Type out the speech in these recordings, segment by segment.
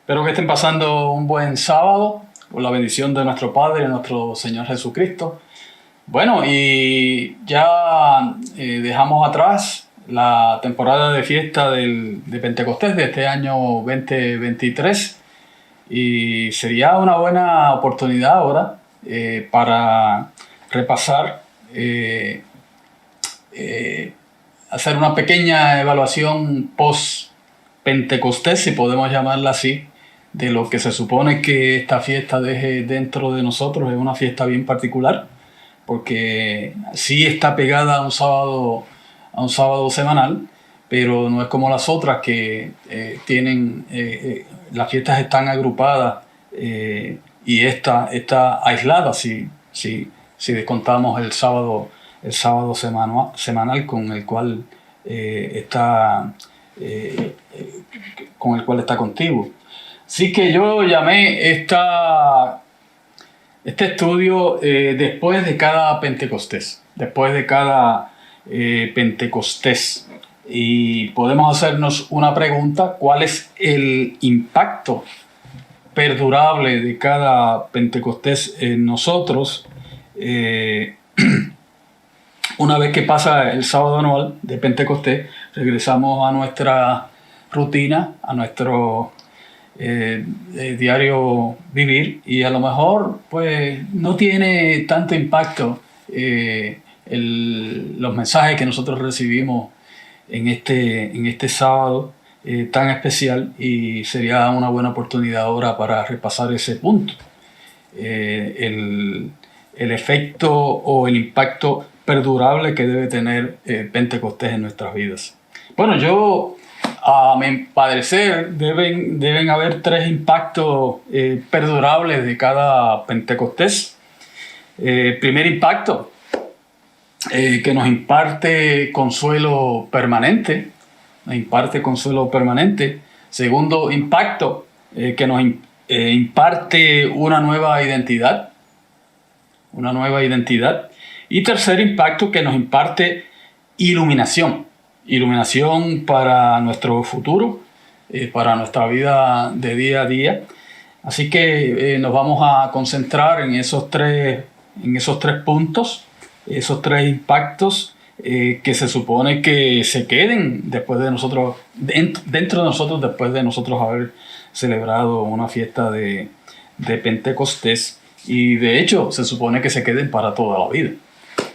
Espero que estén pasando un buen sábado con la bendición de nuestro Padre y nuestro Señor Jesucristo. Bueno, y ya dejamos atrás la temporada de fiesta de Pentecostés de este año 2023 y sería una buena oportunidad ahora para repasar, hacer una pequeña evaluación post-Pentecostés, si podemos llamarla así, de lo que se supone que esta fiesta deje dentro de nosotros. Es una fiesta bien particular, porque sí está pegada a un sábado semanal, pero no es como las otras que las fiestas están agrupadas y esta está aislada si descontamos el sábado semanal con el cual está contigo. Así que yo llamé este estudio después de cada Pentecostés. Y podemos hacernos una pregunta: ¿cuál es el impacto perdurable de cada Pentecostés en nosotros? Una vez que pasa el sábado anual de Pentecostés, regresamos a nuestra rutina, a nuestro diario vivir, y a lo mejor pues no tiene tanto impacto los mensajes que nosotros recibimos en este sábado tan especial, y sería una buena oportunidad ahora para repasar ese punto, el efecto o el impacto perdurable que debe tener Pentecostés en nuestras vidas. Bueno, a mi parecer deben haber tres impactos perdurables de cada Pentecostés. Primer impacto, que nos imparte consuelo permanente. Segundo impacto, que nos imparte una nueva identidad. Y tercer impacto, que nos imparte iluminación para nuestro futuro, para nuestra vida de día a día. Así que nos vamos a concentrar en esos tres puntos, esos tres impactos que se supone que se queden después de nosotros, dentro de nosotros, después de nosotros haber celebrado una fiesta de Pentecostés. Y de hecho se supone que se queden para toda la vida.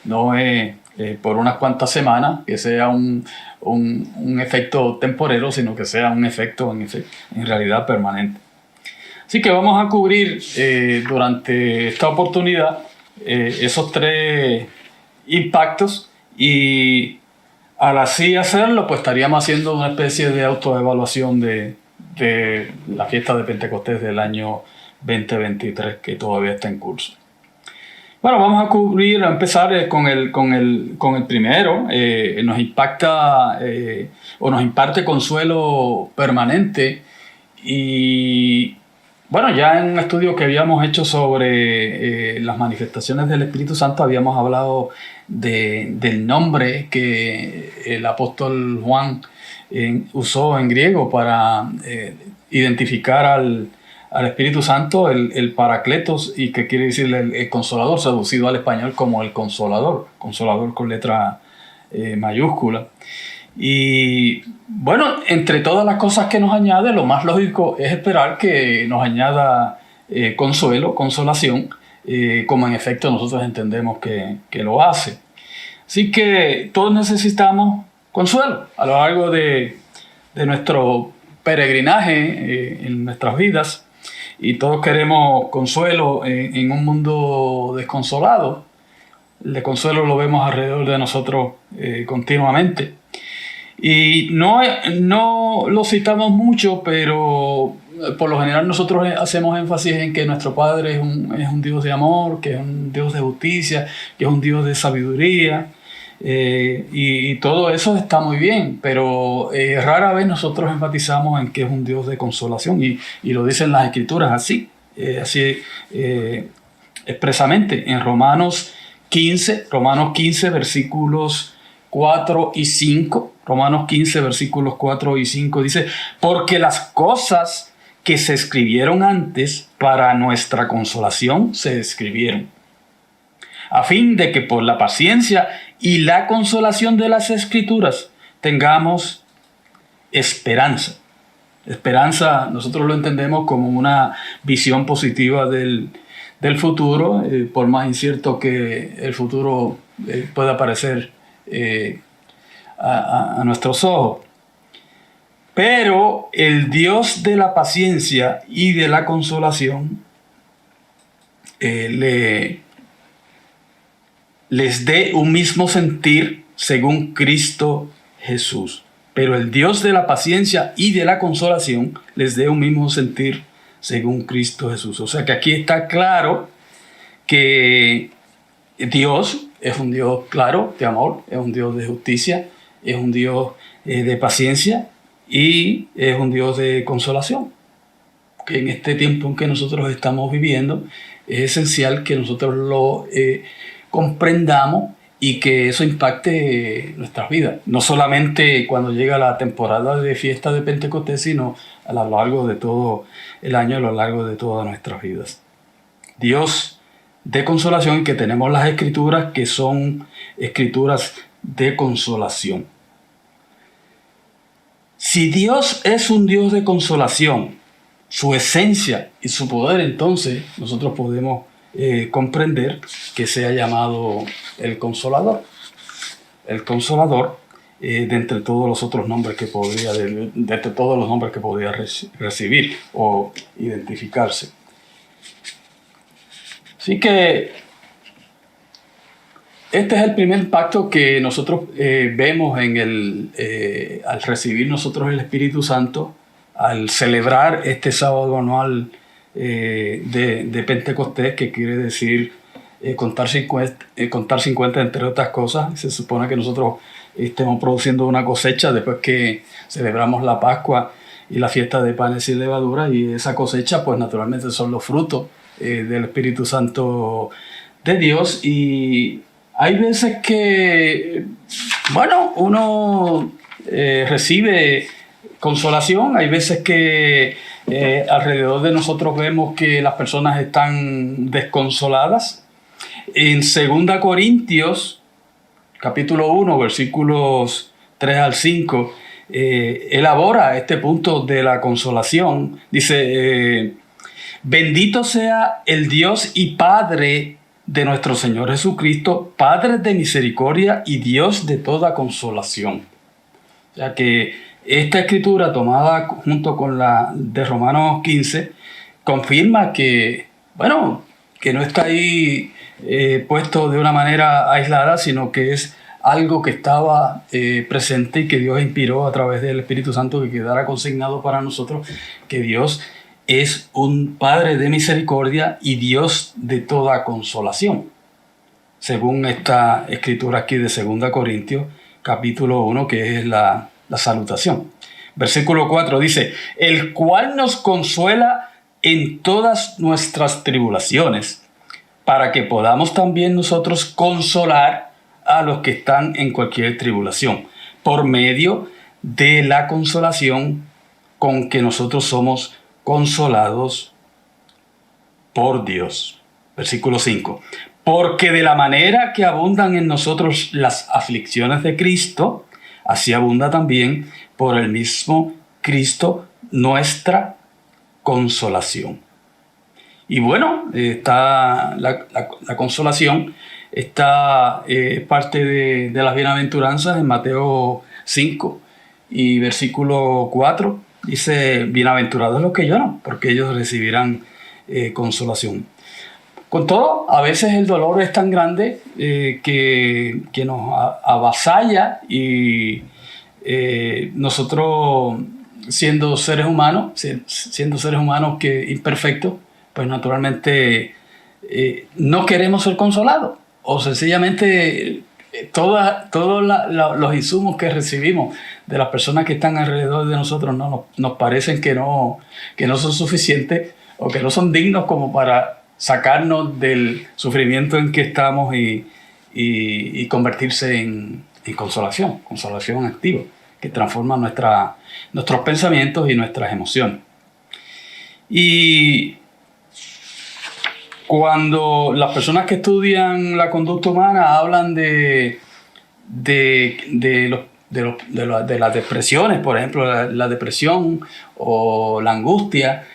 No es por unas cuantas semanas, que sea un efecto temporero, sino que sea un efecto en realidad permanente. Así que vamos a cubrir durante esta oportunidad esos tres impactos, y al así hacerlo pues estaríamos haciendo una especie de autoevaluación de la fiesta de Pentecostés del año 2023, que todavía está en curso. Bueno, vamos a empezar con el primero. Nos impacta o nos imparte consuelo permanente. Y bueno, ya en un estudio que habíamos hecho sobre las manifestaciones del Espíritu Santo, habíamos hablado del nombre que el apóstol Juan usó en griego para identificar al Espíritu Santo, el Paracletos, y que quiere decir el Consolador, traducido al español como el Consolador con letra mayúscula. Y bueno, entre todas las cosas que nos añade, lo más lógico es esperar que nos añada consolación, como en efecto nosotros entendemos que lo hace. Así que todos necesitamos consuelo a lo largo de nuestro peregrinaje en nuestras vidas. Y todos queremos consuelo en un mundo desconsolado. El desconsuelo lo vemos alrededor de nosotros continuamente. Y no lo citamos mucho, pero por lo general nosotros hacemos énfasis en que nuestro Padre es un Dios de amor, que es un Dios de justicia, que es un Dios de sabiduría. Y todo eso está muy bien, pero rara vez nosotros enfatizamos en que es un Dios de consolación, y lo dicen las Escrituras así expresamente en Romanos 15, versículos 4 y 5. Romanos 15, versículos 4 y 5 dice: porque las cosas que se escribieron antes para nuestra consolación se escribieron, a fin de que por la paciencia y la consolación de las Escrituras tengamos esperanza. Esperanza, nosotros lo entendemos como una visión positiva del futuro, por más incierto que el futuro pueda parecer a nuestros ojos. Pero el Dios de la paciencia y de la consolación les dé un mismo sentir según Cristo Jesús. Pero el Dios de la paciencia y de la consolación les dé un mismo sentir según Cristo Jesús. O sea que aquí está claro que Dios es un Dios claro de amor, es un Dios de justicia, es un Dios de paciencia y es un Dios de consolación. Que en este tiempo en que nosotros estamos viviendo es esencial que nosotros lo comprendamos y que eso impacte nuestras vidas. No solamente cuando llega la temporada de fiesta de Pentecostés, sino a lo largo de todo el año, a lo largo de todas nuestras vidas. Dios de consolación, y que tenemos las escrituras que son escrituras de consolación. Si Dios es un Dios de consolación, su esencia y su poder, entonces nosotros podemos comprender que sea llamado el Consolador. El Consolador, de entre todos los otros nombres que podría, de entre todos los nombres que podría recibir o identificarse. Así que este es el primer pacto que nosotros vemos al recibir nosotros el Espíritu Santo, al celebrar este sábado anual de Pentecostés, que quiere decir contar 50 entre otras cosas. Se supone que nosotros estemos produciendo una cosecha después que celebramos la Pascua y la fiesta de panes y levadura, y esa cosecha pues naturalmente son los frutos del Espíritu Santo de Dios. Y hay veces que, bueno, uno recibe consolación, hay veces que alrededor de nosotros vemos que las personas están desconsoladas. En 2 Corintios, capítulo 1, versículos 3 al 5, elabora este punto de la consolación. Dice, bendito sea el Dios y Padre de nuestro Señor Jesucristo, Padre de misericordia y Dios de toda consolación. O sea que esta escritura, tomada junto con la de Romanos 15, confirma que, bueno, que no está ahí puesto de una manera aislada, sino que es algo que estaba presente y que Dios inspiró a través del Espíritu Santo, que quedara consignado para nosotros, que Dios es un Padre de misericordia y Dios de toda consolación, según esta escritura aquí de 2 Corintios, capítulo 1, que es la salutación. Versículo 4 dice, el cual nos consuela en todas nuestras tribulaciones, para que podamos también nosotros consolar a los que están en cualquier tribulación, por medio de la consolación con que nosotros somos consolados por Dios. Versículo 5. Porque de la manera que abundan en nosotros las aflicciones de Cristo, así abunda también por el mismo Cristo nuestra consolación. Y bueno, está la consolación, está parte de las bienaventuranzas en Mateo 5 y versículo 4. Dice, bienaventurados los que lloran, porque ellos recibirán consolación. Con todo, a veces el dolor es tan grande que nos avasalla, y nosotros siendo seres humanos que imperfectos, pues naturalmente no queremos ser consolados, o sencillamente todos los insumos que recibimos de las personas que están alrededor de nosotros nos parecen que no son suficientes o que no son dignos como para sacarnos del sufrimiento en que estamos y convertirse en consolación activa, que transforma nuestros pensamientos y nuestras emociones. Y cuando las personas que estudian la conducta humana hablan de las depresiones, por ejemplo, la depresión o la angustia,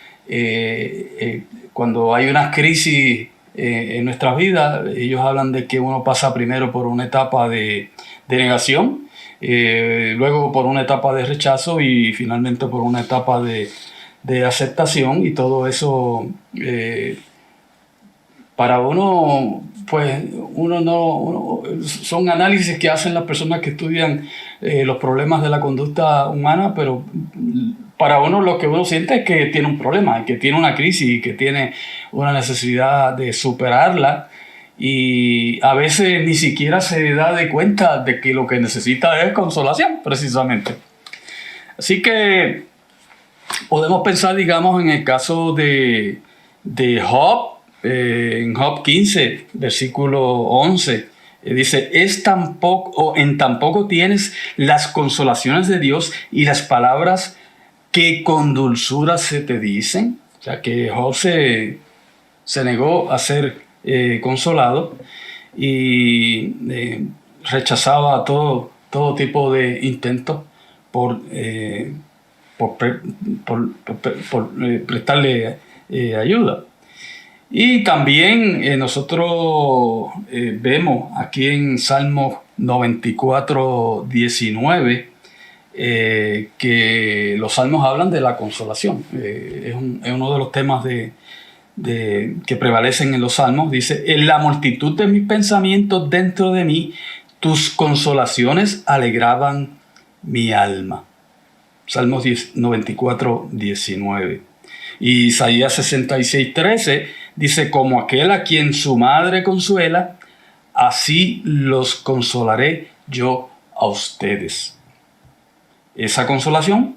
cuando hay una crisis en nuestras vidas, ellos hablan de que uno pasa primero por una etapa de negación, luego por una etapa de rechazo y finalmente por una etapa de aceptación, y todo eso para uno, pues son análisis que hacen las personas que estudian los problemas de la conducta humana, pero para uno lo que uno siente es que tiene un problema, que tiene una crisis y que tiene una necesidad de superarla, y a veces ni siquiera se da de cuenta de que lo que necesita es consolación, precisamente. Así que podemos pensar, digamos, en el caso de Job. En Job 15, versículo 11, dice: en tan poco tienes las consolaciones de Dios y las palabras que con dulzura se te dicen. O sea, que Job se negó a ser consolado y rechazaba todo tipo de intentos por prestarle ayuda. Y también nosotros vemos aquí en Salmos 94, 19, que los salmos hablan de la consolación. Es uno de los temas que prevalecen en los salmos. Dice: en la multitud de mis pensamientos dentro de mí, tus consolaciones alegraban mi alma. Salmos 94, 19. Y Isaías 66, 13 dice: como aquel a quien su madre consuela, así los consolaré yo a ustedes. Esa consolación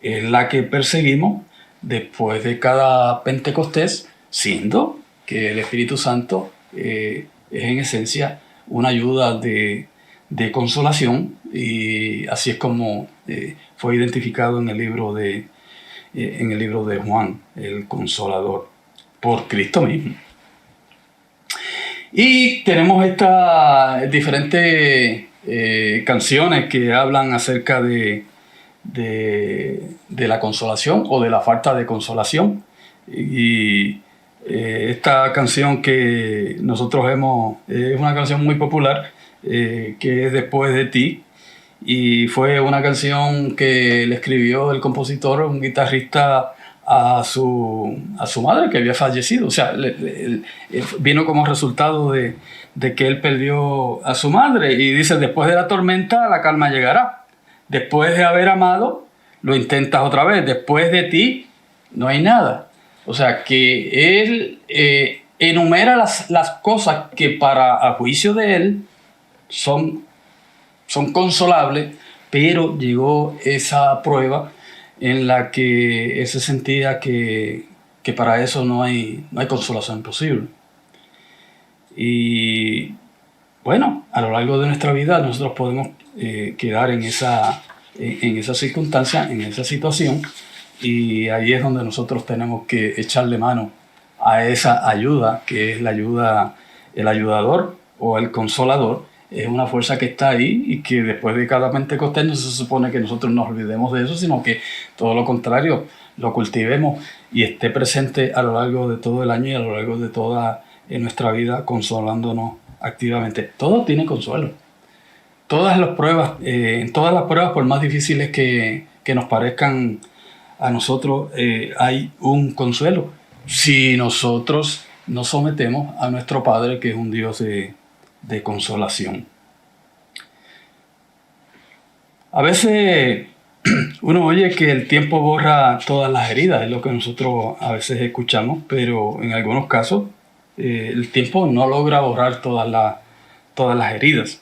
es la que perseguimos después de cada Pentecostés, siendo que el Espíritu Santo es en esencia una ayuda de consolación, y así es como fue identificado en el libro de Juan, el Consolador, por Cristo mismo. Y tenemos estas diferentes canciones que hablan acerca de la consolación o de la falta de consolación. Y esta canción que nosotros es una canción muy popular, que es Después de ti. Y fue una canción que le escribió el compositor, un guitarrista, a su madre, que había fallecido. O sea, vino como resultado de que él perdió a su madre. Y dice: después de la tormenta la calma llegará. Después de haber amado, lo intentas otra vez. Después de ti no hay nada. O sea, que él enumera las cosas que a juicio de él son consolables, pero llegó esa prueba en la que él se sentía que para eso no hay consolación posible. Y bueno, a lo largo de nuestra vida nosotros podemos quedar en esa circunstancia, en esa situación, y ahí es donde nosotros tenemos que echarle mano a esa ayuda, que es el ayudador o el consolador. Es una fuerza que está ahí, y que después de cada Pentecostés no se supone que nosotros nos olvidemos de eso, sino que todo lo contrario, lo cultivemos y esté presente a lo largo de todo el año y a lo largo de toda nuestra vida, consolándonos activamente. Todo tiene consuelo. Todas las pruebas, por más difíciles que nos parezcan a nosotros, hay un consuelo si nosotros nos sometemos a nuestro Padre, que es un Dios de consolación. A veces uno oye que el tiempo borra todas las heridas, es lo que nosotros a veces escuchamos, pero en algunos casos el tiempo no logra borrar todas las heridas.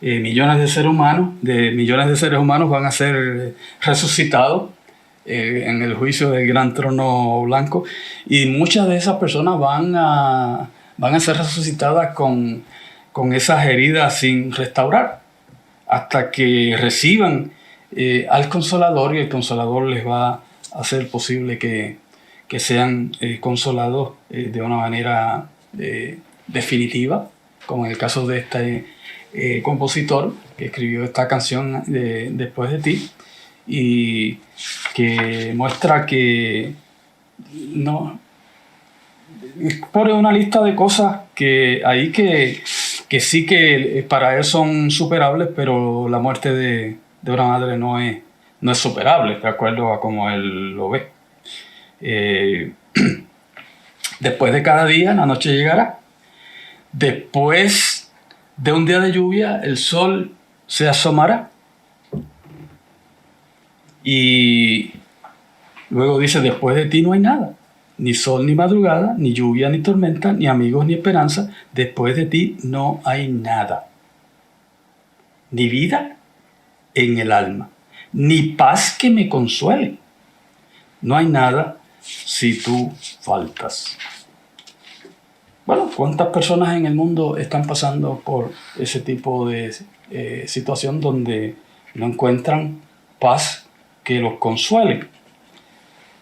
Millones de seres humanos van a ser resucitados en el juicio del gran trono blanco, y muchas de esas personas van a ser resucitadas con esas heridas sin restaurar, hasta que reciban al Consolador, y el Consolador les va a hacer posible que que sean consolados de una manera definitiva, como en el caso de este compositor que escribió esta canción Después de ti, y que muestra que no pone una lista de cosas que sí que para él son superables, pero la muerte de una madre no es superable, de acuerdo a como él lo ve. Después de cada día, la noche llegará. Después de un día de lluvia, el sol se asomará. Y luego dice, después de ti no hay nada. Ni sol ni madrugada, ni lluvia ni tormenta, ni amigos ni esperanza. Después de ti no hay nada. Ni vida en el alma, ni paz que me consuele. No hay nada si tú faltas. Bueno, ¿cuántas personas en el mundo están pasando por ese tipo de situación donde no encuentran paz que los consuele?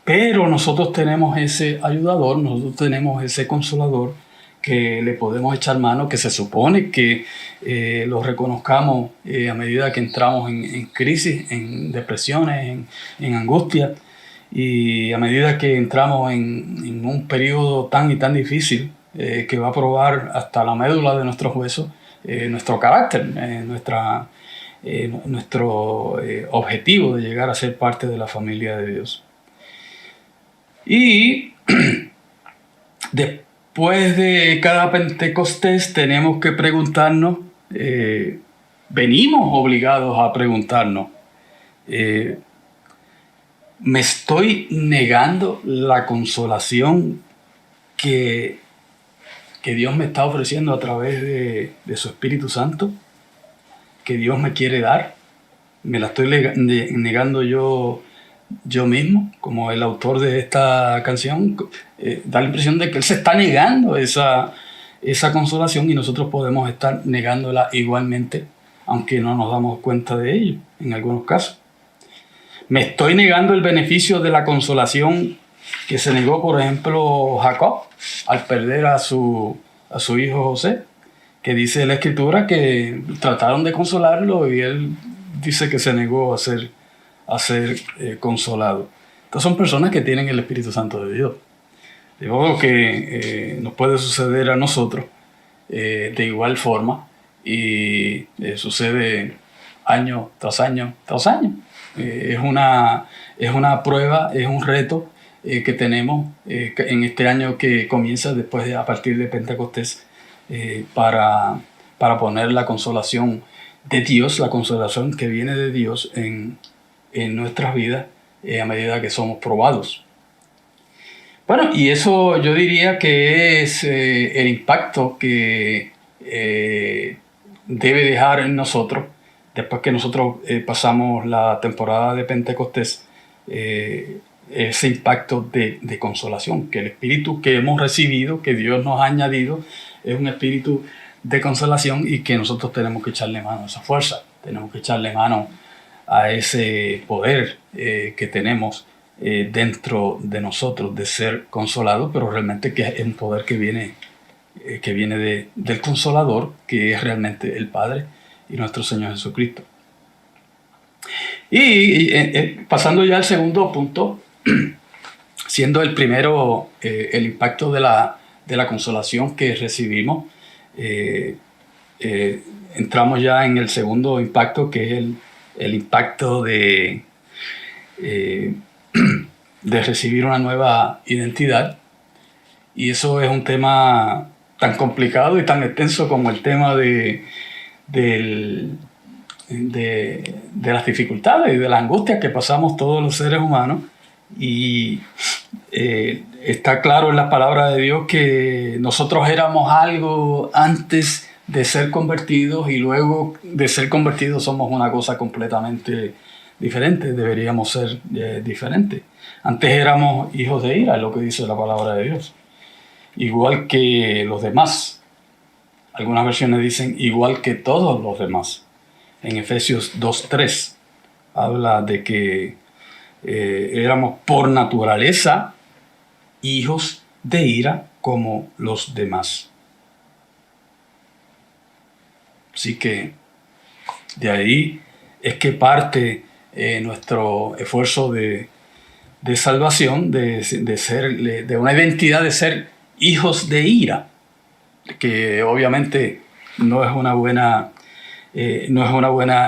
Pero nosotros tenemos ese ayudador, nosotros tenemos ese consolador que le podemos echar mano, que se supone que lo reconozcamos a medida que entramos en crisis, en depresiones, en angustia, y a medida que entramos en un periodo tan y tan difícil que va a probar hasta la médula de nuestros huesos, nuestro carácter, nuestro objetivo de llegar a ser parte de la familia de Dios. Y después de cada Pentecostés tenemos que preguntarnos, venimos obligados a preguntarnos, ¿me estoy negando la consolación que Dios me está ofreciendo a través de su Espíritu Santo? ¿Que Dios me quiere dar? ¿Me la estoy negando yo mismo? Como el autor de esta canción, da la impresión de que él se está negando esa consolación, y nosotros podemos estar negándola igualmente, aunque no nos damos cuenta de ello en algunos casos. ¿Me estoy negando el beneficio de la consolación que se negó, por ejemplo, Jacob al perder a su hijo José? Que dice la Escritura que trataron de consolarlo y él dice que se negó a ser consolado. Entonces son personas que tienen el Espíritu Santo de Dios. De modo que nos puede suceder a nosotros de igual forma, y sucede año tras año tras año. Es una prueba, es un reto que tenemos en este año que comienza a partir de Pentecostés, para poner la consolación de Dios, la consolación que viene de Dios en nuestras vidas a medida que somos probados. Bueno, y eso yo diría que es el impacto que debe dejar en nosotros después que nosotros pasamos la temporada de Pentecostés, ese impacto de consolación, que el espíritu que hemos recibido, que Dios nos ha añadido, es un espíritu de consolación, y que nosotros tenemos que echarle mano a esa fuerza, tenemos que echarle mano a ese poder que tenemos dentro de nosotros de ser consolados, pero realmente que es un poder que viene del Consolador, que es realmente el Padre y nuestro Señor Jesucristo. Y pasando ya al segundo punto, siendo el primero el impacto de la consolación que recibimos, entramos ya en el segundo impacto, que es el impacto de recibir una nueva identidad. Y eso es un tema tan complicado y tan extenso como el tema de las dificultades y de las angustias que pasamos todos los seres humanos. Y está claro en las palabras de Dios que nosotros éramos algo antes de ser convertidos, y luego de ser convertidos somos una cosa completamente diferente. Deberíamos ser diferentes. Antes éramos hijos de ira, es lo que dice la palabra de Dios, igual que los demás. Algunas versiones dicen igual que todos los demás. En Efesios 2:3 habla de que éramos por naturaleza hijos de ira como los demás. Así que de ahí es que parte nuestro esfuerzo de salvación, de una identidad de ser hijos de ira, que obviamente no es una buena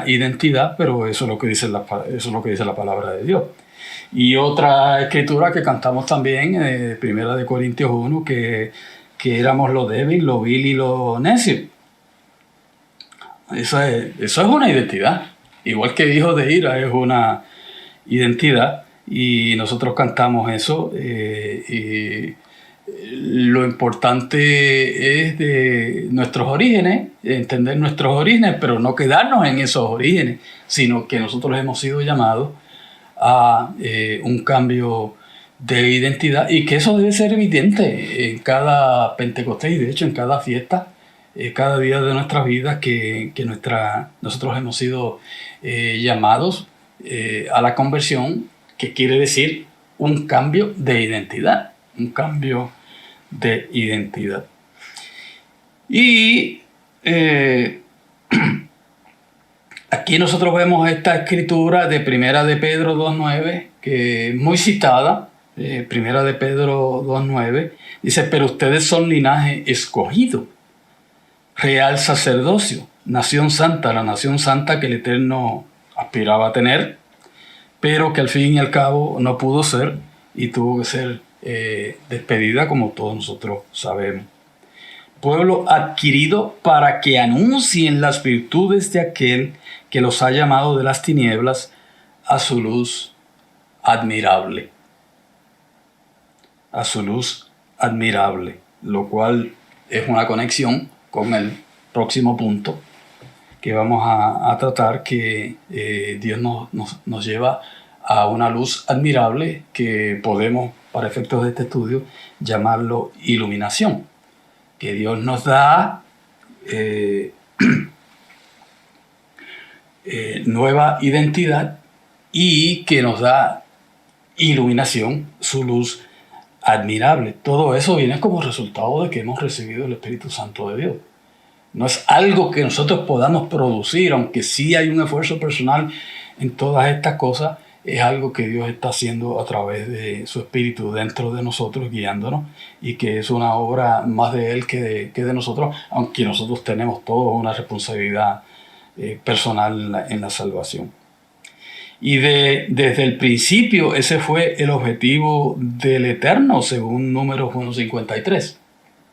identidad, pero eso es lo que dice la palabra de Dios. Y otra escritura que cantamos también, Primera de Corintios 1, que éramos lo débil, lo vil y lo necio. Eso es una identidad. Igual que hijos de ira es una identidad, y nosotros cantamos eso. Y lo importante es de nuestros orígenes, entender nuestros orígenes, pero no quedarnos en esos orígenes, sino que nosotros hemos sido llamados a un cambio de identidad, y que eso debe ser evidente en cada Pentecostés, y de hecho en cada fiesta, cada día de nuestras vidas, que nosotros hemos sido llamados a la conversión, que quiere decir un cambio de identidad, un cambio de identidad. Y aquí nosotros vemos esta escritura de Primera de Pedro 2.9, que es muy citada. Primera de Pedro 2.9 dice: pero ustedes son linaje escogido, real sacerdocio, nación santa, la nación santa que el Eterno aspiraba a tener, pero que al fin y al cabo no pudo ser, y tuvo que ser despedida, como todos nosotros sabemos. Pueblo adquirido para que anuncien las virtudes de aquel que los ha llamado de las tinieblas a su luz admirable. A su luz admirable, lo cual es una conexión con el próximo punto que vamos a tratar, que Dios nos lleva a una luz admirable, que podemos, para efectos de este estudio, llamarlo iluminación, que Dios nos da nueva identidad, y que nos da iluminación, su luz admirable. Todo eso viene como resultado de que hemos recibido el Espíritu Santo de Dios. No es algo que nosotros podamos producir, aunque sí hay un esfuerzo personal en todas estas cosas. Es algo que Dios está haciendo a través de su Espíritu dentro de nosotros, guiándonos, y que es una obra más de Él que de nosotros, aunque nosotros tenemos todos una responsabilidad personal en la salvación. Y desde el principio ese fue el objetivo del Eterno, según Números 1:53.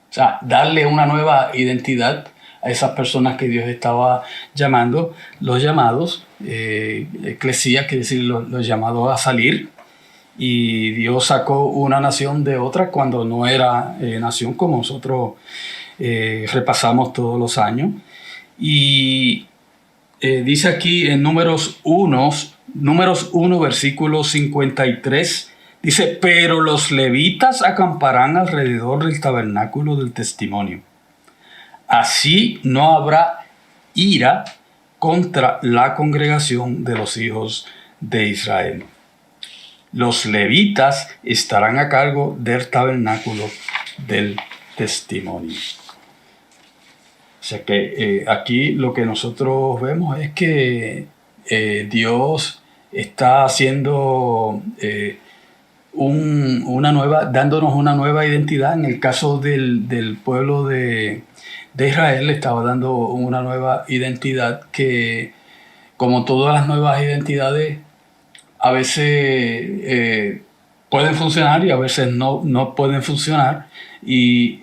O sea, darle una nueva identidad a esas personas que Dios estaba llamando, los llamados, eclesía, quiere decir los llamados a salir. Y Dios sacó una nación de otra cuando no era nación, como nosotros repasamos todos los años. Y dice aquí en Números 1, versículo 53, dice: pero los levitas acamparán alrededor del tabernáculo del testimonio. Así no habrá ira contra la congregación de los hijos de Israel. Los levitas estarán a cargo del tabernáculo del testimonio. O sea que aquí lo que nosotros vemos es que Dios está haciendo dándonos una nueva identidad. En el caso del pueblo de Israel, le estaba dando una nueva identidad que, como todas las nuevas identidades, a veces pueden funcionar y a veces no pueden funcionar. Y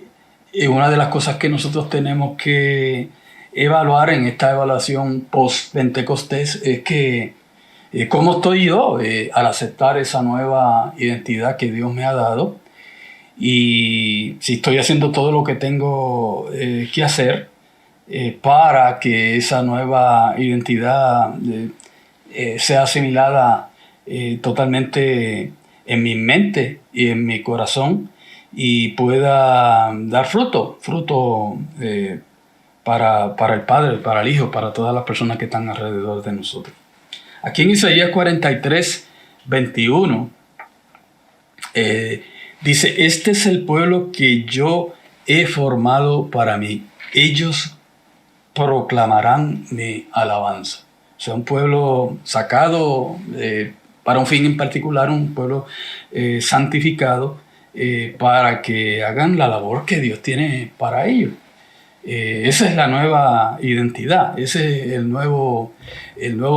una de las cosas que nosotros tenemos que evaluar en esta evaluación post-Pentecostés es que cómo estoy yo al aceptar esa nueva identidad que Dios me ha dado, y si estoy haciendo todo lo que tengo que hacer para que esa nueva identidad sea asimilada totalmente en mi mente y en mi corazón, y pueda dar fruto para el Padre, para el Hijo, para todas las personas que están alrededor de nosotros. Aquí en Isaías 43:21 Dice, este es el pueblo que yo he formado para mí. Ellos proclamarán mi alabanza. O sea, un pueblo sacado para un fin en particular, un pueblo santificado para que hagan la labor que Dios tiene para ellos. Esa es la nueva identidad, ese es el nuevo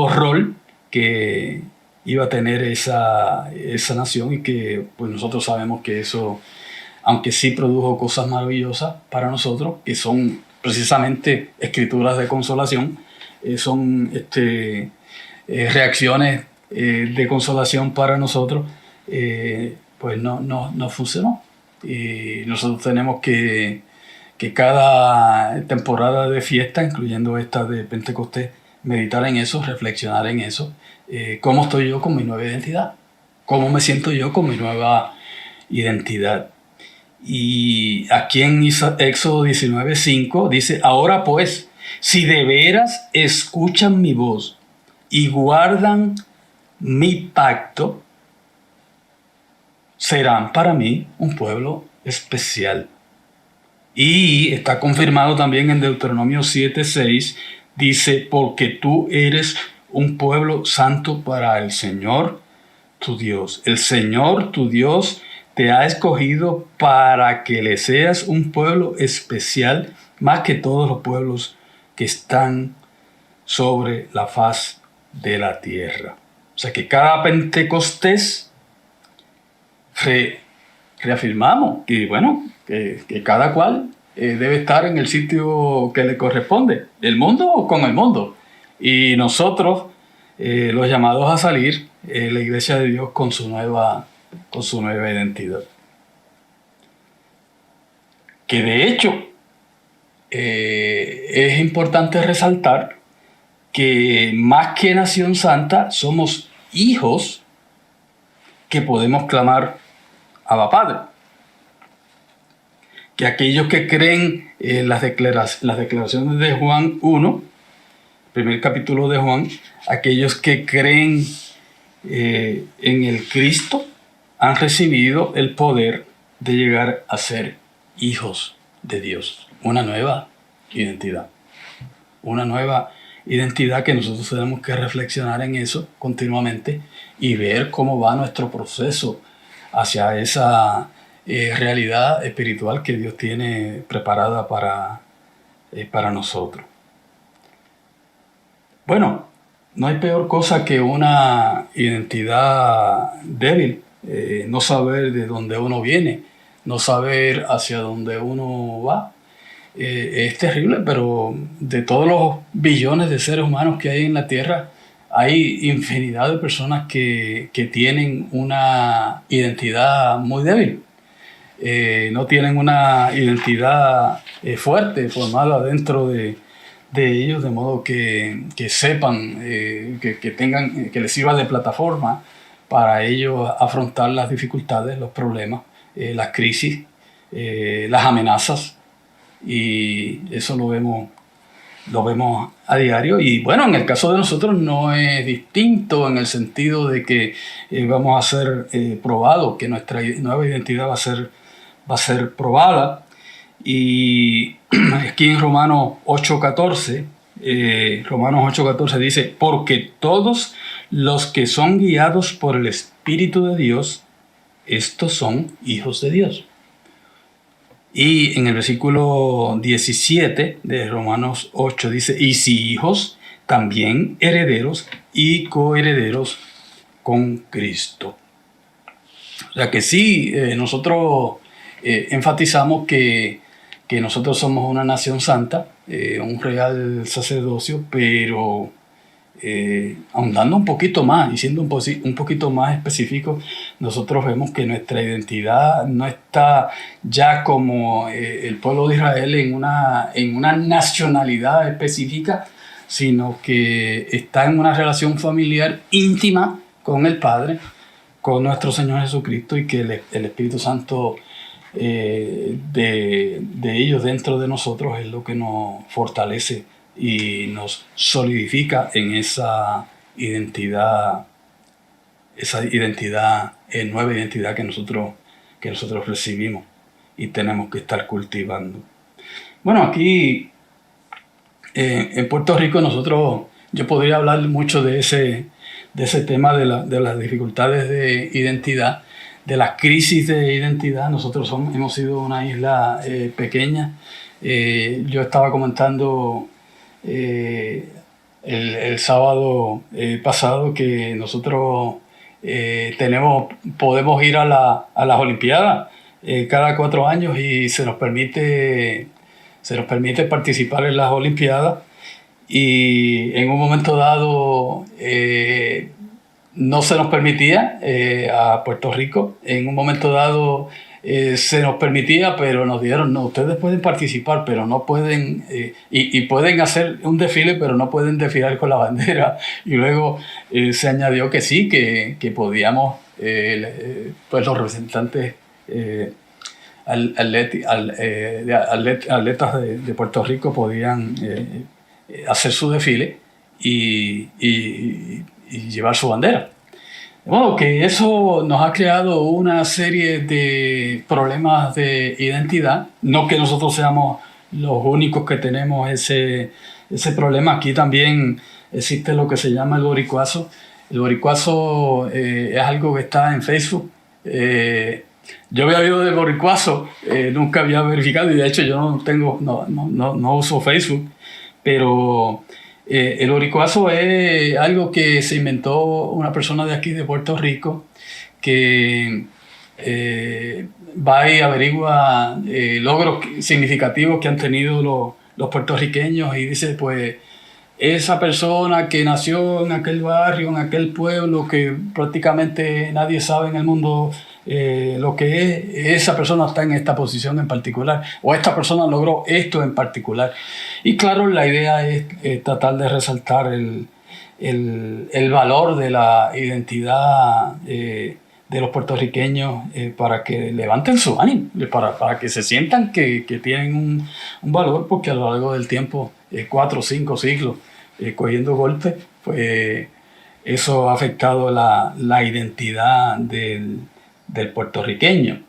rol que iba a tener esa nación, y que pues nosotros sabemos que eso, aunque sí produjo cosas maravillosas para nosotros, que son precisamente escrituras de consolación, son reacciones de consolación para nosotros, pues no funcionó. Y nosotros tenemos que cada temporada de fiesta, incluyendo esta de Pentecostés, meditar en eso, reflexionar en eso. ¿Cómo estoy yo con mi nueva identidad? ¿Cómo me siento yo con mi nueva identidad? Y aquí en Éxodo 19:5 dice, ahora pues, si de veras escuchan mi voz y guardan mi pacto, serán para mí un pueblo especial. Y está confirmado también en Deuteronomio 7:6, dice, porque tú eres un pueblo santo para el Señor tu Dios. El Señor tu Dios te ha escogido para que le seas un pueblo especial, más que todos los pueblos que están sobre la faz de la tierra. O sea que cada Pentecostés reafirmamos que, bueno, que cada cual debe estar en el sitio que le corresponde, el mundo con el mundo. Y nosotros, los llamados a salir, la Iglesia de Dios con su nueva identidad. Que de hecho es importante resaltar que más que nación santa, somos hijos que podemos clamar Abba Padre. Que aquellos que creen las declaraciones de Juan 1, primer capítulo de Juan, aquellos que creen en el Cristo han recibido el poder de llegar a ser hijos de Dios. Una nueva identidad. Una nueva identidad que nosotros tenemos que reflexionar en eso continuamente y ver cómo va nuestro proceso hacia esa realidad espiritual que Dios tiene preparada para nosotros. Bueno, no hay peor cosa que una identidad débil, no saber de dónde uno viene, no saber hacia dónde uno va. Es terrible, pero de todos los billones de seres humanos que hay en la Tierra, hay infinidad de personas que tienen una identidad muy débil. No tienen una identidad fuerte, formada dentro de ellos, de modo que sepan, que tengan, que les sirva de plataforma para ellos afrontar las dificultades, los problemas, las crisis, las amenazas. Y eso lo vemos a diario. Y bueno, en el caso de nosotros no es distinto, en el sentido de que vamos a ser probados, que nuestra nueva identidad va a ser probada. Y aquí en Romanos 8:14 dice, porque todos los que son guiados por el Espíritu de Dios, estos son hijos de Dios. Y en el versículo 17 de Romanos 8 dice, y si hijos, también herederos y coherederos con Cristo. O sea que sí, nosotros enfatizamos que nosotros somos una nación santa, un real sacerdocio, pero ahondando un poquito más y siendo un poquito más específico, nosotros vemos que nuestra identidad no está ya como el pueblo de Israel en una nacionalidad específica, sino que está en una relación familiar íntima con el Padre, con nuestro Señor Jesucristo, y que el Espíritu Santo de ellos dentro de nosotros es lo que nos fortalece y nos solidifica en esa identidad, nueva identidad que que nosotros recibimos y tenemos que estar cultivando. Bueno, aquí en Puerto Rico yo podría hablar mucho de ese tema de las dificultades de identidad, de la crisis de identidad. Nosotros hemos sido una isla pequeña. Yo estaba comentando el sábado pasado que nosotros podemos ir a las Olimpiadas cada 4 años y se nos permite participar en las Olimpiadas, y en un momento dado no se nos permitía a Puerto Rico. En un momento dado se nos permitía, pero nos dijeron, no, ustedes pueden participar, pero no pueden, y pueden hacer un desfile, pero no pueden desfilar con la bandera. Y luego se añadió que sí, que podíamos, pues los representantes atletas de Puerto Rico podían hacer su desfile y llevar su bandera. De modo que eso nos ha creado una serie de problemas de identidad. No que nosotros seamos los únicos que tenemos ese problema. Aquí también existe lo que se llama el boricuazo. El boricuazo es algo que está en Facebook. Yo había oído del boricuazo, nunca había verificado, y de hecho yo no uso Facebook, pero el boricuazo es algo que se inventó una persona de aquí de Puerto Rico que va y averigua logros significativos que han tenido los puertorriqueños, y dice, pues esa persona que nació en aquel barrio, en aquel pueblo que prácticamente nadie sabe en el mundo lo que es, esa persona está en esta posición en particular, o esta persona logró esto en particular. Y claro, la idea es tratar de resaltar el valor de la identidad de los puertorriqueños, para que levanten su ánimo, para que se sientan que tienen un valor, porque a lo largo del tiempo, 4 o 5 siglos cogiendo golpes, pues eso ha afectado la identidad del puertorriqueño.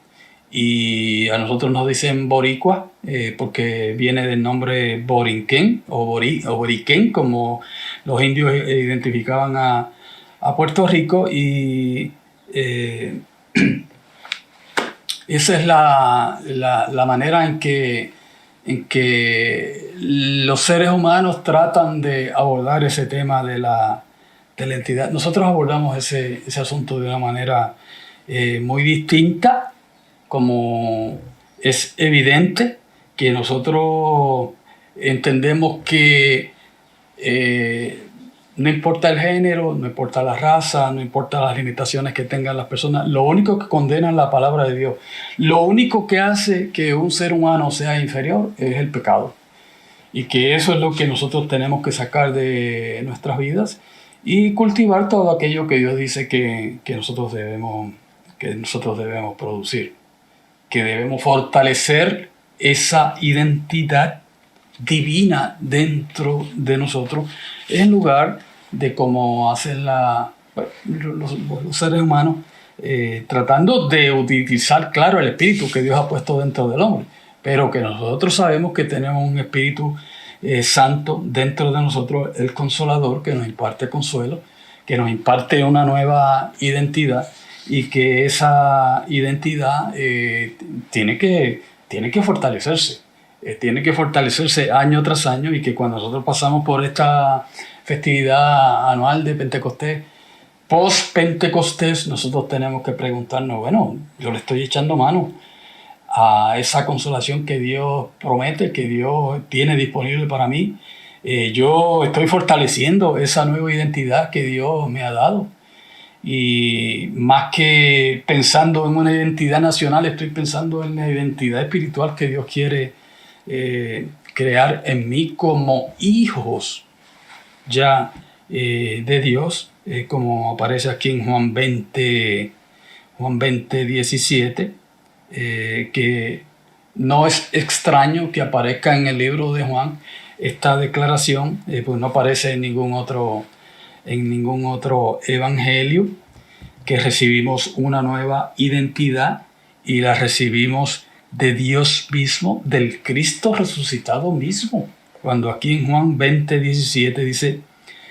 Y a nosotros nos dicen boricua porque viene del nombre borinquen o boriquén, como los indios identificaban a Puerto Rico. Y esa es la manera en que los seres humanos tratan de abordar ese tema de la entidad. Nosotros abordamos ese asunto de una manera muy distinta. Como es evidente que nosotros entendemos que no importa el género, no importa la raza, no importa las limitaciones que tengan las personas, lo único que condena es la palabra de Dios. Lo único que hace que un ser humano sea inferior es el pecado. Y que eso es lo que nosotros tenemos que sacar de nuestras vidas y cultivar todo aquello que Dios dice que nosotros debemos producir. Que debemos fortalecer esa identidad divina dentro de nosotros, en lugar de como hacen los seres humanos, tratando de utilizar, claro, el espíritu que Dios ha puesto dentro del hombre, pero que nosotros sabemos que tenemos un espíritu santo dentro de nosotros, el Consolador, que nos imparte consuelo, que nos imparte una nueva identidad, y que esa identidad tiene que fortalecerse. Tiene que fortalecerse año tras año, y que cuando nosotros pasamos por esta festividad anual de Pentecostés, post-Pentecostés, nosotros tenemos que preguntarnos, bueno, yo le estoy echando mano a esa consolación que Dios promete, que Dios tiene disponible para mí. Yo estoy fortaleciendo esa nueva identidad que Dios me ha dado. Y más que pensando en una identidad nacional, estoy pensando en la identidad espiritual que Dios quiere crear en mí como hijos ya de Dios, como aparece aquí en Juan 20, 17, que no es extraño que aparezca en el libro de Juan esta declaración, pues no aparece en ningún otro evangelio, que recibimos una nueva identidad y la recibimos de Dios mismo, del Cristo resucitado mismo. Cuando aquí en Juan 20:17 dice,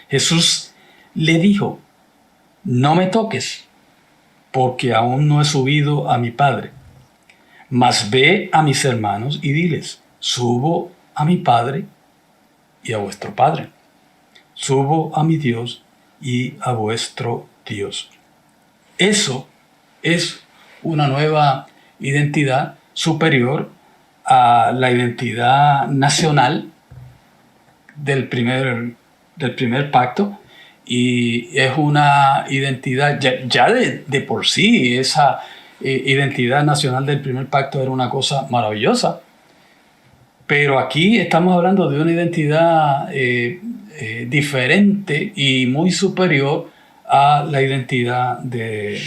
Jesús le dijo, no me toques, porque aún no he subido a mi Padre, mas ve a mis hermanos y diles, subo a mi Padre y a vuestro Padre, subo a mi Dios y a vuestro Dios. Eso es una nueva identidad superior a la identidad nacional del primer pacto, y es una identidad, ya de por sí, esa identidad nacional del primer pacto era una cosa maravillosa, pero aquí estamos hablando de una identidad diferente y muy superior a la identidad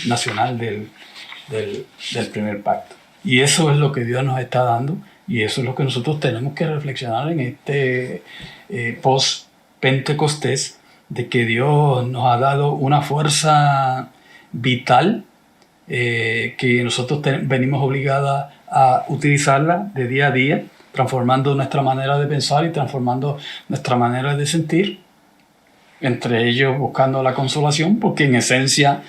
nacional del primer pacto. Y eso es lo que Dios nos está dando, y eso es lo que nosotros tenemos que reflexionar en este post-Pentecostés, de que Dios nos ha dado una fuerza vital que nosotros venimos obligados a utilizarla de día a día, transformando nuestra manera de pensar y transformando nuestra manera de sentir, entre ellos buscando la consolación, porque en esencia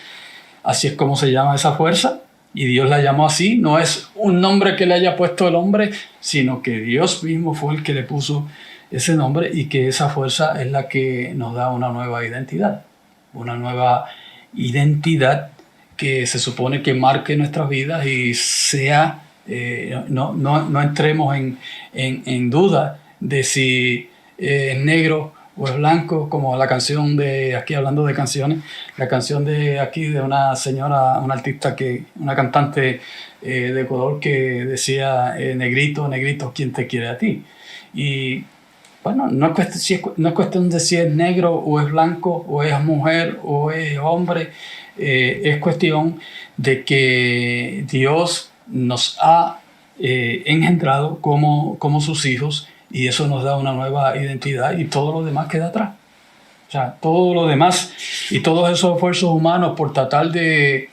así es como se llama esa fuerza, y Dios la llamó así. No es un nombre que le haya puesto el hombre, sino que Dios mismo fue el que le puso ese nombre, y que esa fuerza es la que nos da una nueva identidad que se supone que marque nuestras vidas y sea, no entremos en duda de si es negro o es blanco, como la canción de aquí, hablando de canciones, la canción de aquí de una señora, una artista, una cantante de Ecuador, que decía, negrito, negrito, ¿quién te quiere a ti? Y bueno, no es cuestión de si es negro o es blanco o es mujer o es hombre, es cuestión de que Dios nos ha engendrado como sus hijos, y eso nos da una nueva identidad, y todo lo demás queda atrás. O sea, todo lo demás y todos esos esfuerzos humanos por tratar de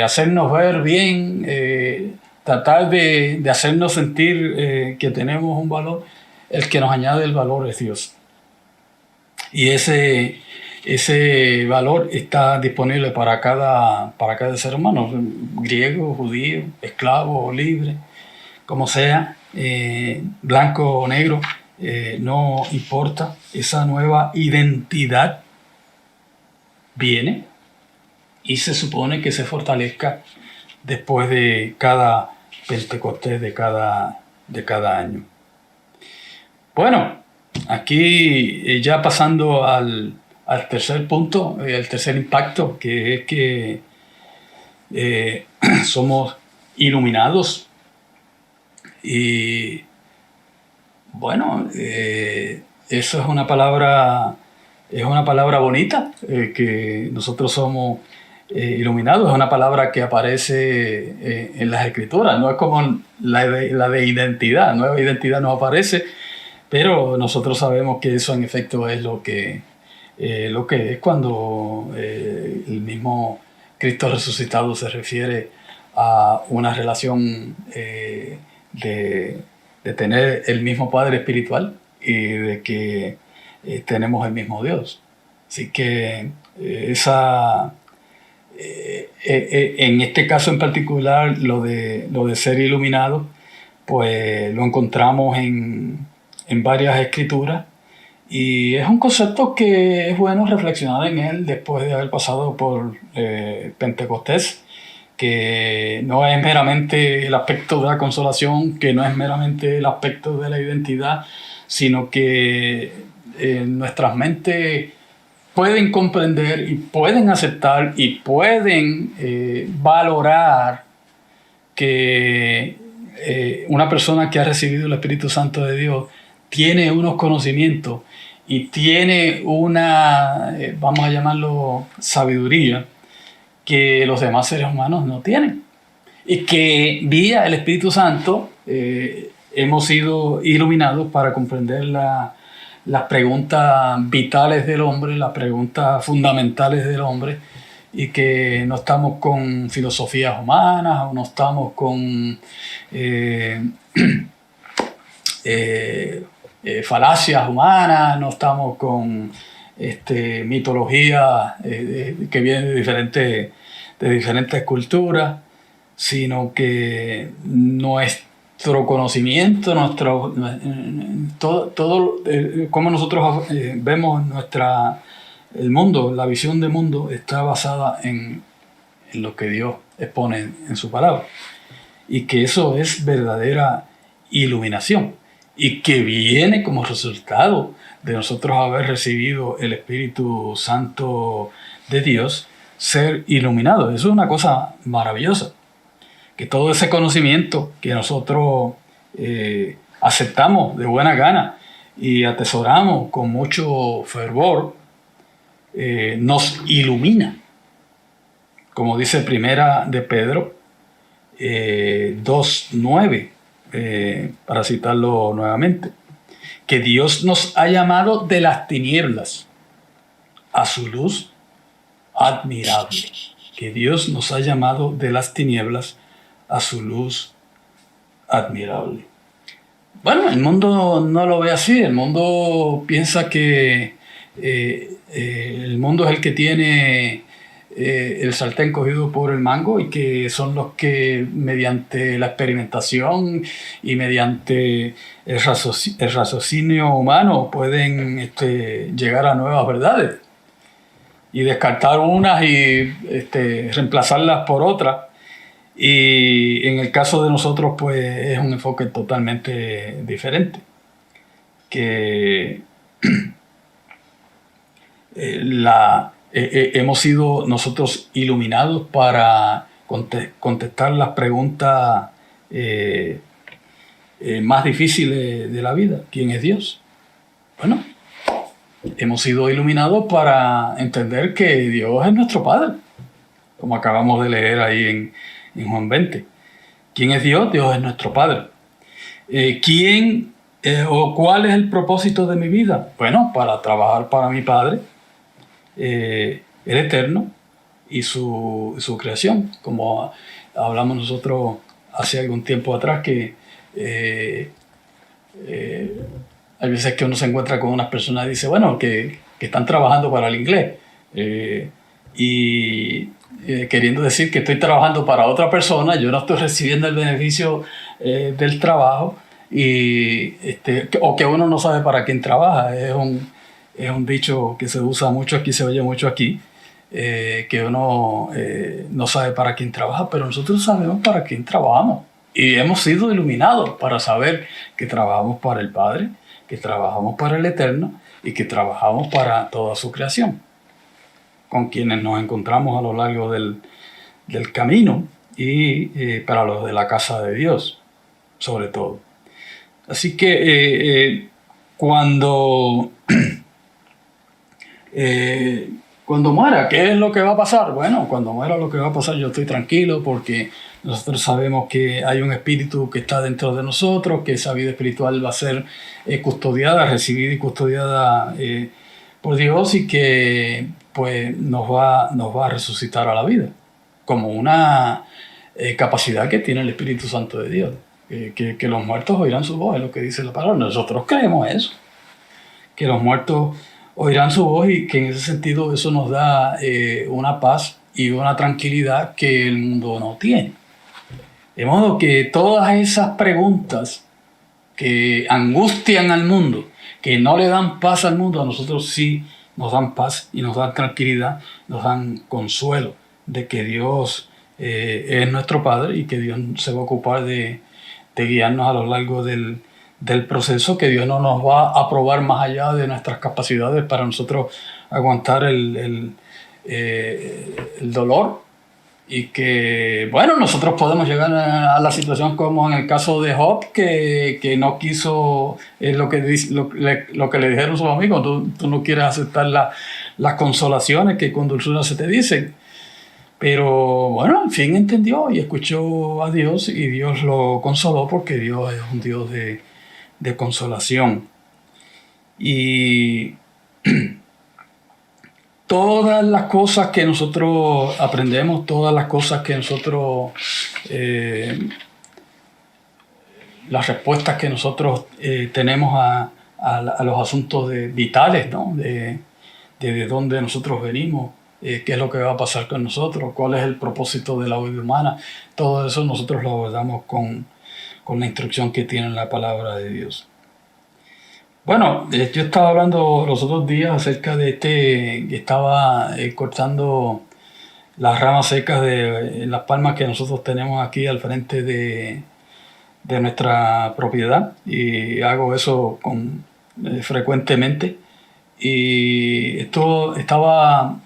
hacernos ver bien, tratar de hacernos sentir que tenemos un valor, el que nos añade el valor es Dios. Y ese valor está disponible para cada ser humano, griego, judío, esclavo o libre, como sea, blanco o negro, no importa. Esa nueva identidad viene y se supone que se fortalezca después de cada Pentecostés, de cada año. Bueno, aquí ya pasando al tercer punto, el tercer impacto, que es que somos iluminados. Y bueno, eso es una palabra bonita, que nosotros somos iluminados. Es una palabra que aparece en las Escrituras. No es como la de identidad. Nueva identidad no aparece, pero nosotros sabemos que eso en efecto es lo que es cuando el mismo Cristo resucitado se refiere a una relación de tener el mismo Padre espiritual, y de que tenemos el mismo Dios. Así que en este caso en particular, lo de ser iluminado, pues lo encontramos en varias escrituras, y es un concepto que es bueno reflexionar en él después de haber pasado por Pentecostés, que no es meramente el aspecto de la consolación, que no es meramente el aspecto de la identidad, sino que nuestras mentes pueden comprender y pueden aceptar y pueden valorar que una persona que ha recibido el Espíritu Santo de Dios tiene unos conocimientos y tiene una, vamos a llamarlo, sabiduría, que los demás seres humanos no tienen, y que vía el Espíritu Santo hemos sido iluminados para comprender las preguntas vitales del hombre, las preguntas fundamentales del hombre, y que no estamos con filosofías humanas o no estamos con falacias humanas, no estamos con mitología que viene de diferentes culturas, sino que nuestro conocimiento, todo cómo nosotros vemos el mundo, la visión del mundo está basada en lo que Dios expone en su palabra, y que eso es verdadera iluminación y que viene como resultado de nosotros haber recibido el Espíritu Santo de Dios, ser iluminados. Eso es una cosa maravillosa, que todo ese conocimiento que nosotros aceptamos de buena gana y atesoramos con mucho fervor, nos ilumina, como dice Primera de Pedro 2:9, para citarlo nuevamente, que Dios nos ha llamado de las tinieblas a su luz admirable. Que Dios nos ha llamado de las tinieblas a su luz admirable. Bueno, el mundo no lo ve así. El mundo piensa que el mundo es el que tiene el sartén cogido por el mango, y que son los que mediante la experimentación y mediante el raciocinio humano pueden llegar a nuevas verdades y descartar unas y reemplazarlas por otras. Y en el caso de nosotros, pues es un enfoque totalmente diferente, que hemos sido nosotros iluminados para contestar las preguntas más difíciles de la vida. ¿Quién es Dios? Bueno, hemos sido iluminados para entender que Dios es nuestro Padre, como acabamos de leer ahí en Juan 20. ¿Quién es Dios? Dios es nuestro Padre. ¿Quién o cuál es el propósito de mi vida? Bueno, para trabajar para mi Padre, el Eterno, y su creación, como hablamos nosotros hace algún tiempo atrás, que hay veces que uno se encuentra con unas personas y dice, bueno, que están trabajando para el inglés, queriendo decir que estoy trabajando para otra persona, yo no estoy recibiendo el beneficio del trabajo, o que uno no sabe para quién trabaja. Es un dicho que se usa mucho aquí, se oye mucho aquí, que uno no sabe para quién trabaja, pero nosotros sabemos para quién trabajamos. Y hemos sido iluminados para saber que trabajamos para el Padre, que trabajamos para el Eterno y que trabajamos para toda su creación, con quienes nos encontramos a lo largo del camino, y para los de la casa de Dios, sobre todo. Así que cuando muera, ¿qué es lo que va a pasar? Bueno, cuando muera lo que va a pasar, yo estoy tranquilo, porque nosotros sabemos que hay un espíritu que está dentro de nosotros, que esa vida espiritual va a ser custodiada, recibida y custodiada por Dios, y que pues nos va a resucitar a la vida, como una capacidad que tiene el Espíritu Santo de Dios, que los muertos oirán su voz, es lo que dice la palabra. Nosotros creemos eso, que los muertos oirán su voz, y que en ese sentido eso nos da una paz y una tranquilidad que el mundo no tiene. De modo que todas esas preguntas que angustian al mundo, que no le dan paz al mundo, a nosotros sí nos dan paz y nos dan tranquilidad, nos dan consuelo de que Dios es nuestro Padre, y que Dios se va a ocupar de guiarnos a lo largo del proceso, que Dios no nos va a probar más allá de nuestras capacidades para nosotros aguantar el dolor, y que, bueno, nosotros podemos llegar a la situación como en el caso de Job, que no quiso lo que le dijeron sus amigos. Tú no quieres aceptar las consolaciones que con dulzura se te dicen. Pero bueno, al fin entendió y escuchó a Dios, y Dios lo consoló, porque Dios es un Dios de consolación. Y todas las cosas que nosotros aprendemos, todas las cosas que nosotros, las respuestas que nosotros tenemos a los asuntos vitales, ¿no? De dónde nosotros venimos, qué es lo que va a pasar con nosotros, cuál es el propósito de la vida humana, todo eso nosotros lo abordamos con la instrucción que tiene la palabra de Dios. Bueno, yo estaba hablando los otros días acerca de estaba cortando las ramas secas de las palmas que nosotros tenemos aquí al frente de nuestra propiedad, y hago eso frecuentemente. Y esto estaba,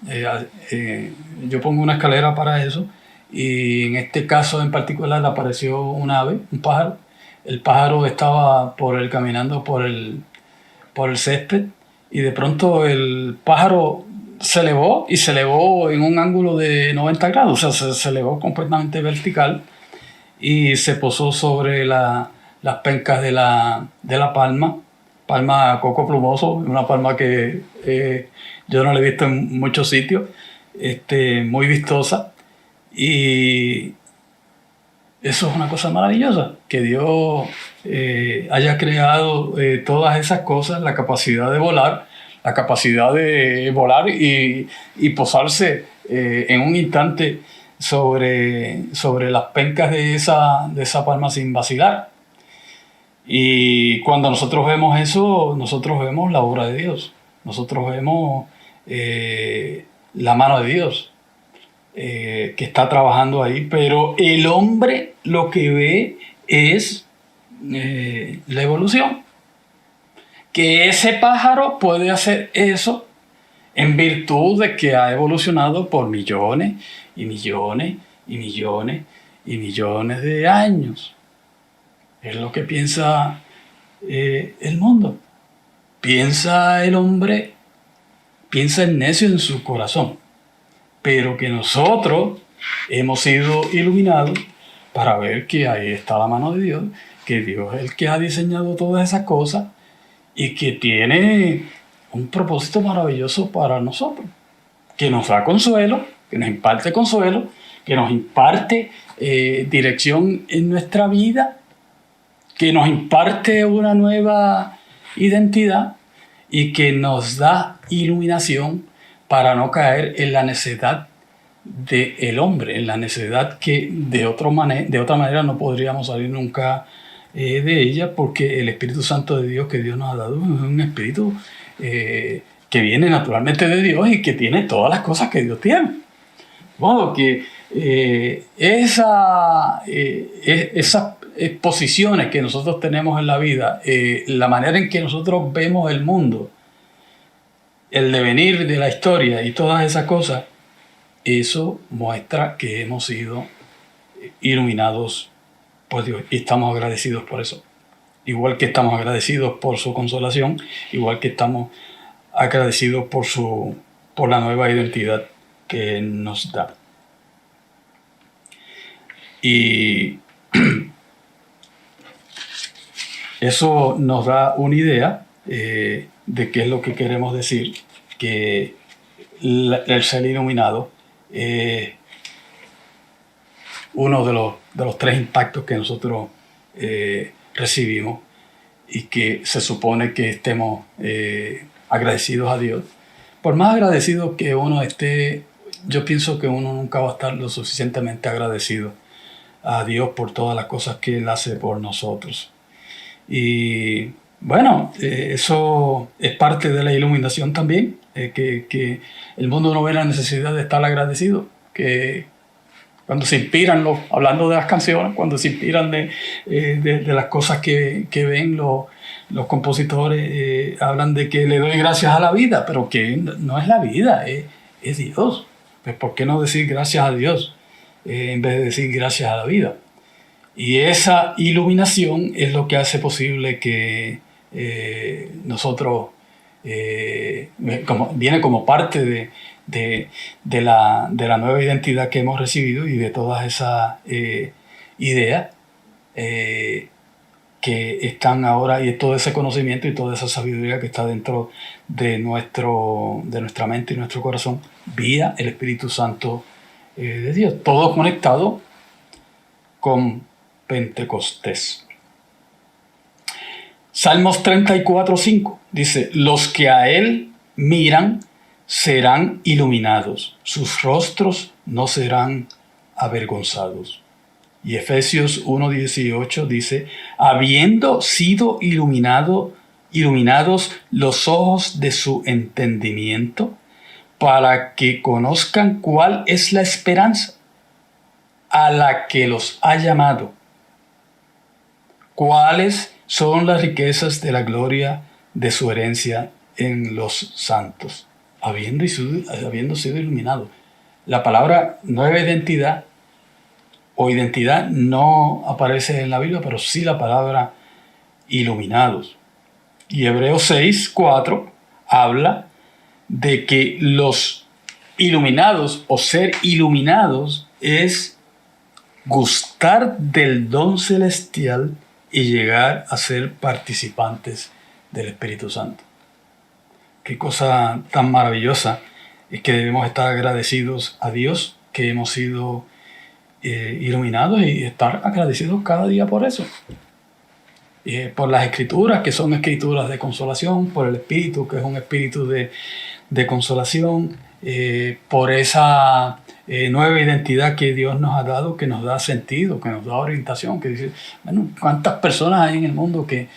yo pongo una escalera para eso, y en este caso en particular apareció un ave, un pájaro. El pájaro estaba caminando por el césped, y de pronto el pájaro se elevó en un ángulo de 90 grados, o sea, se elevó completamente vertical y se posó sobre las pencas de la palma coco plumoso, una palma que yo no la he visto en muchos sitios, muy vistosa, y eso es una cosa maravillosa, que Dios haya creado todas esas cosas, la capacidad de volar y posarse en un instante sobre las pencas de esa palma sin vacilar. Y cuando nosotros vemos eso, nosotros vemos la obra de Dios, nosotros vemos la mano de Dios que está trabajando ahí, pero el hombre lo que ve es la evolución, que ese pájaro puede hacer eso en virtud de que ha evolucionado por millones y millones y millones y millones de años. Es lo que piensa el mundo. Piensa el hombre, piensa el necio en su corazón, pero que nosotros hemos sido iluminados para ver que ahí está la mano de Dios, que Dios es el que ha diseñado todas esas cosas y que tiene un propósito maravilloso para nosotros, que nos da consuelo, que nos imparte consuelo, que nos imparte dirección en nuestra vida, que nos imparte una nueva identidad y que nos da iluminación para no caer en la necedad del hombre, en la necedad que de otra manera no podríamos salir nunca de ella, porque el Espíritu Santo de Dios que Dios nos ha dado es un espíritu que viene naturalmente de Dios y que tiene todas las cosas que Dios tiene. De modo que esas posiciones que nosotros tenemos en la vida, la manera en que nosotros vemos el mundo, el devenir de la historia y todas esas cosas, eso muestra que hemos sido iluminados por Dios y estamos agradecidos por eso. Igual que estamos agradecidos por su consolación, igual que estamos agradecidos por la nueva identidad que nos da. Y eso nos da una idea de qué es lo que queremos decir, que el ser iluminado es uno de los tres impactos que nosotros recibimos, y que se supone que estemos agradecidos a Dios. Por más agradecido que uno esté, yo pienso que uno nunca va a estar lo suficientemente agradecido a Dios por todas las cosas que Él hace por nosotros. Y bueno, eso es parte de la iluminación también, que el mundo no ve la necesidad de estar agradecido, que cuando se inspiran, hablando de las canciones, cuando se inspiran de las cosas que ven los compositores, hablan de que le doy gracias a la vida, pero que no es la vida, es Dios. Pues ¿por qué no decir gracias a Dios en vez de decir gracias a la vida? Y esa iluminación es lo que hace posible que nosotros, viene como parte de la nueva identidad que hemos recibido y de todas esas ideas, que están ahora, y todo ese conocimiento y toda esa sabiduría que está dentro de nuestra mente y nuestro corazón, vía el Espíritu Santo de Dios. Todo conectado con Pentecostés. Salmos 34:5 dice: los que a él miran serán iluminados, sus rostros no serán avergonzados. Y Efesios 1:18 dice: habiendo sido iluminados los ojos de su entendimiento, para que conozcan cuál es la esperanza a la que los ha llamado, cuáles son las riquezas de la gloria de su herencia en los santos, habiendo sido iluminado. La palabra nueva identidad o identidad no aparece en la Biblia, pero sí la palabra iluminados. Y Hebreos 6:4 habla de que los iluminados o ser iluminados es gustar del don celestial y llegar a ser participantes del Espíritu Santo. Qué cosa tan maravillosa es que debemos estar agradecidos a Dios que hemos sido iluminados y estar agradecidos cada día por eso. Por las escrituras, que son escrituras de consolación, por el Espíritu, que es un espíritu de consolación, por esa nueva identidad que Dios nos ha dado, que nos da sentido, que nos da orientación, que dice, bueno, ¿cuántas personas hay en el mundo que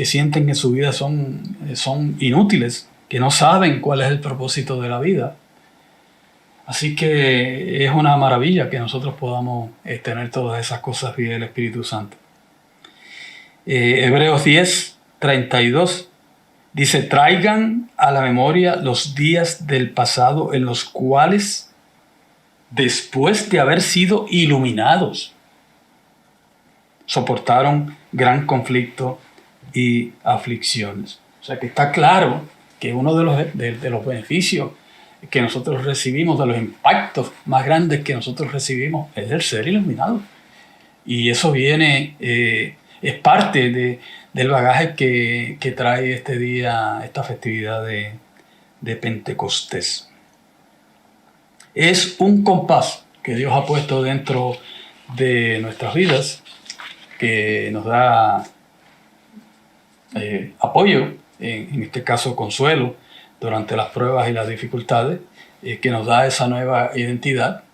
sienten que su vida son inútiles, que no saben cuál es el propósito de la vida? Así que es una maravilla que nosotros podamos tener todas esas cosas vía el Espíritu Santo. Hebreos 10:32 dice: traigan a la memoria los días del pasado en los cuales, después de haber sido iluminados, soportaron gran conflicto y aflicciones. O sea que está claro que uno de los beneficios que nosotros recibimos, de los impactos más grandes que nosotros recibimos, es el ser iluminado. Y eso viene, es parte del bagaje que trae este día, esta festividad de Pentecostés. Es un compás que Dios ha puesto dentro de nuestras vidas, que nos da apoyo, en este caso consuelo, durante las pruebas y las dificultades, que nos da esa nueva identidad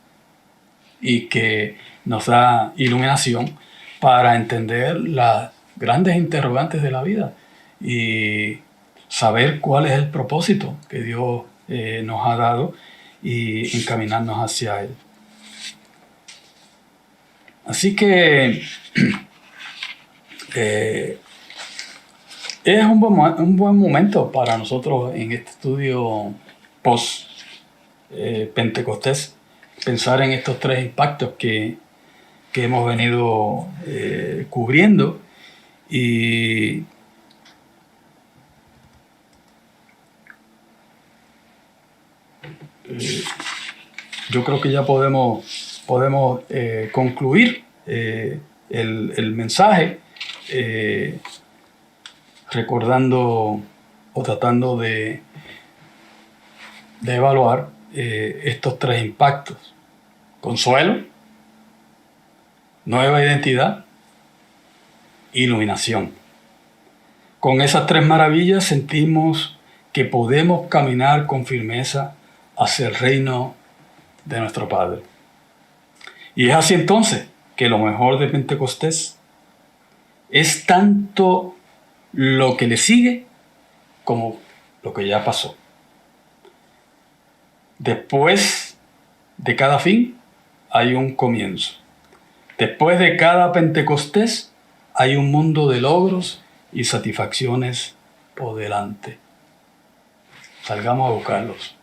y que nos da iluminación para entender las grandes interrogantes de la vida y saber cuál es el propósito que Dios nos ha dado y encaminarnos hacia Él. Así que es un buen momento para nosotros en este estudio post-Pentecostés pensar en estos tres impactos que hemos venido cubriendo, y yo creo que ya podemos concluir el mensaje recordando o tratando de evaluar estos tres impactos: consuelo, nueva identidad, iluminación. Con esas tres maravillas sentimos que podemos caminar con firmeza hacia el reino de nuestro Padre. Y es así entonces que lo mejor de Pentecostés es tanto lo que le sigue como lo que ya pasó. Después de cada fin hay un comienzo. Después de cada Pentecostés hay un mundo de logros y satisfacciones por delante. Salgamos a buscarlos.